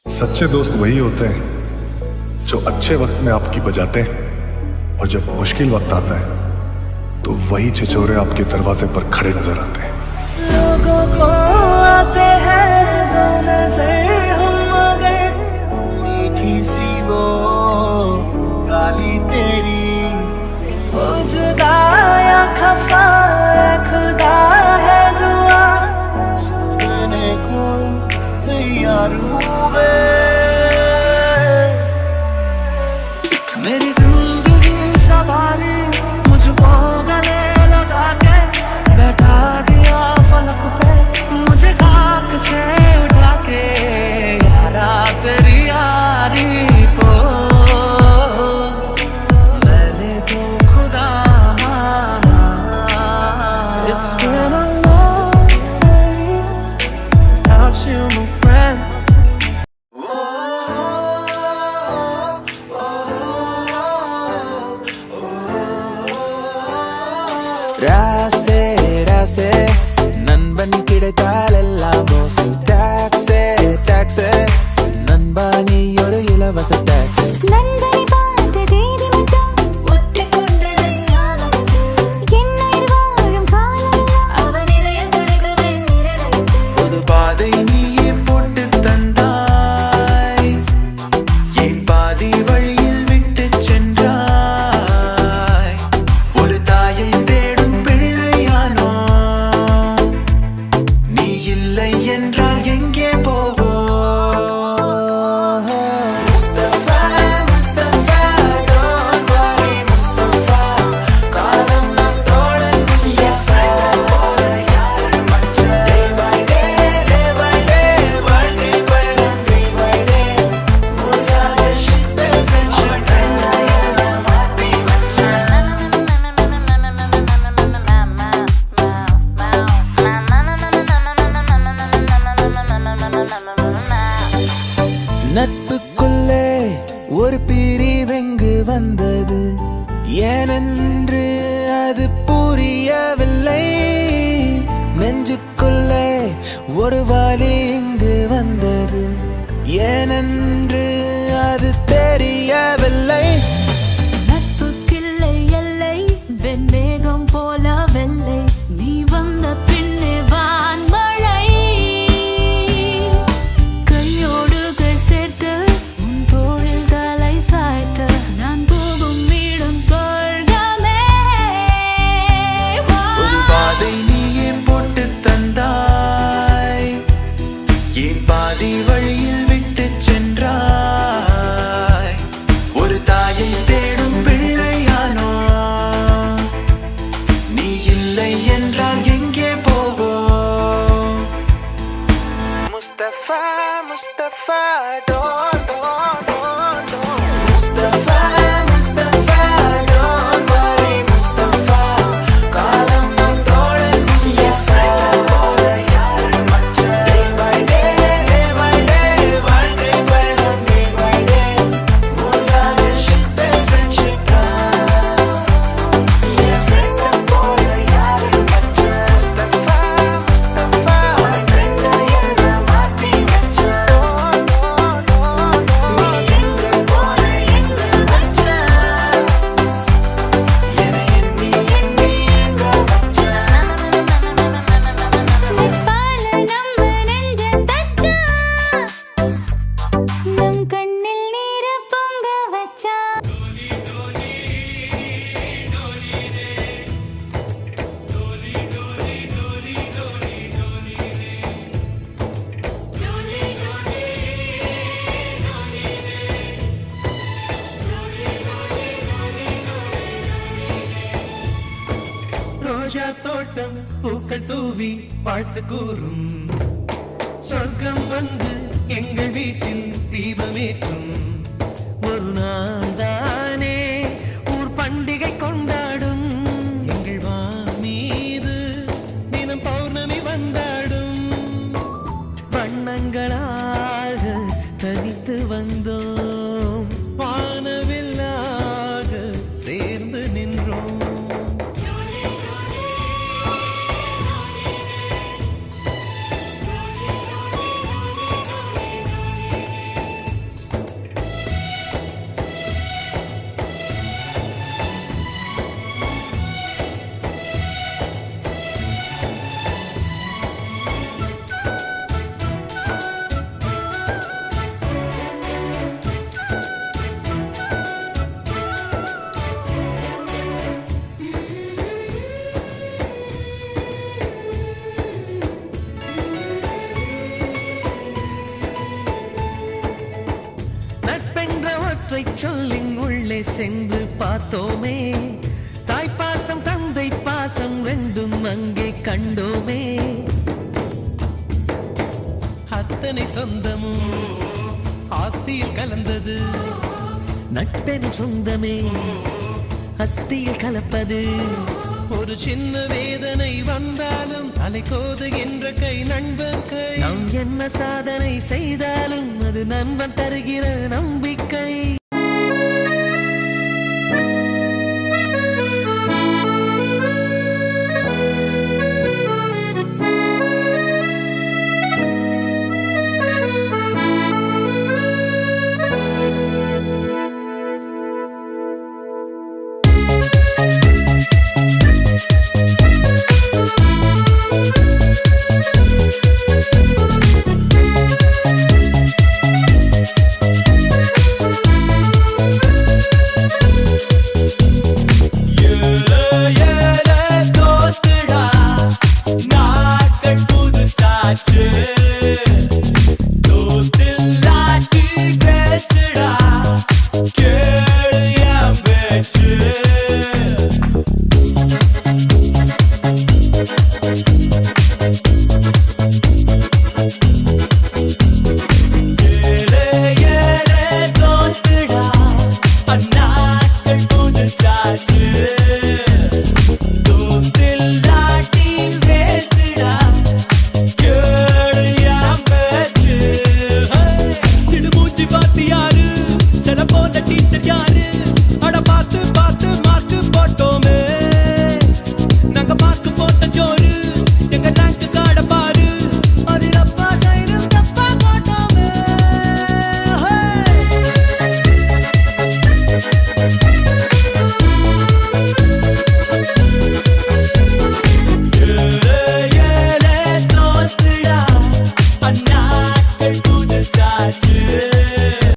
सच्चे दोस्त वही होते हैं जो अच्छे वक्त में आपकी बजाते हैं, और जब मुश्किल वक्त आता है तो वही छिछोरे आपके दरवाजे पर खड़े नजर आते हैं। लोगों को आते हैं दो नजर हम, मगर मीठी सी वो गाली तेरी, वो जुदा या खफा है खुदा है दुआ सुनने को तैयार हूँ मैं। मेरी जिंदगी सवारी मुझको गले लगा के बैठा दिया फलक पे, मुझे खाक से उठा के यारा तेरी यारी को मैंने तो खुदा माना। It's been a long day without you, my friend. ராசே ராசே நண்பன் கிடைத்தால் எல்லாம் மோசு, டாக்ஸே டாக்ஸே நண்பா நீ ஒரு இலவச டாக்ஸி. நண்பனை பார்த்த தேதி மட்டும் ஒட்டிக்கொண்டதை ஞாபகத்து, என்னுயிர் வாழும் காலமெல்லாம் அவன் இதயம் துடிக்குமே நிரலயத்து. புது பாதை நீயே போட்டு தந்தாய், என் பாதி வழியில் விட்டு சென்றாய். ஒரு தாயை தேடும் பிள்ளையானோ, நீ இல்லை என்றால் எங்கே போவோம்? முஸ்தபா முஸ்தபா don't worry முஸ்தபா, காலம் நம் தோழன் முஸ்தபா. போல யாரு மச்சான், day by day வாழ்க்கை பயணம் day by day. முடியாத ship friendship எல்லாம் மாத்தி வச்சான். நட்புக்குள்ளே ஒரு பிரிவெங்கு வந்தது, ஏனென்று அது புரியவில்லை. நெஞ்சுக்குள்ளே ஒரு வலி இங்கு வந்தது, ஏனென்று அது தெரியவில்லை. நட்புக்கில்லை எல்லை, வெண்மேகம் போல வெள்ளை, நீ வந்த பின்னே வான்மழை. கையோடு கை சேர்த்து உன் தோளில் தலை சாய்த்து, நான் போகும் இடம் சொர்க்கமே. ஒரு பாதை நீயே போட்டு தந்தாய், என் பாதி வழியில் விட்டு சென்றாய். ஒரு தாயை தேடும் பிள்ளையானோ, நீ இல்லை என்றால் எங்கே போவோம்? Mustafa Mustafa don't Mustafa Mustafa don't worry Mustafa, காலம் நம் தோழன் முஸ்தபா. போல யாரு மச்சான், day by day வாழ்க்கை பயணம் day by day. முடியாத ship friendship தான், என் friend போல யாரு மச்சான். முஸ்தபா முஸ்தபா உன் friend எல்லாம் மாத்தி வச்சான். நீ எங்க போன எங்க வச்சான், என்னை எண்ணி எண்ணி எங்க வச்சான். நட்பால நம்ம நெஞ்ச தச்சான், நம் கண்ணில் நீரை பொங்க வச்சான். ரோஜா தோட்டம் பூக்கள் தூவி வாழ்த்து கூறும், சொர்க்கம் வந்து எங்கள் வீட்டில் தீபமேற்றும். ஒரு நாள் தானே ஊர் பண்டிகை கொண்டாடும், எங்கள் மீது தினம் பௌர்ணமி வந்தாடும். வண்ணங்களாக தனித்து வந்தோம், வானவில்லாக சேர்ந்து நின்றோம். அவற்றை சொல்லின் உள்ளே சென்று பார்த்தோமே தாய்ப்பாசம் தந்தை பாசம் ரெண்டும் அங்கே கண்டோமே அத்தனை சொந்தமும் ஆஸ்தியில் கலந்தது நட்பெனும் சொந்தமே அஸ்தியில் கலப்பது ஒரு சின்ன வேதனை வந்தாலும் அலை கோதுகின்ற கை நண்பன் கை நாம் என்ன சாதனை செய்தாலும் அது நண்பன் தருகிற நம்பிக்கை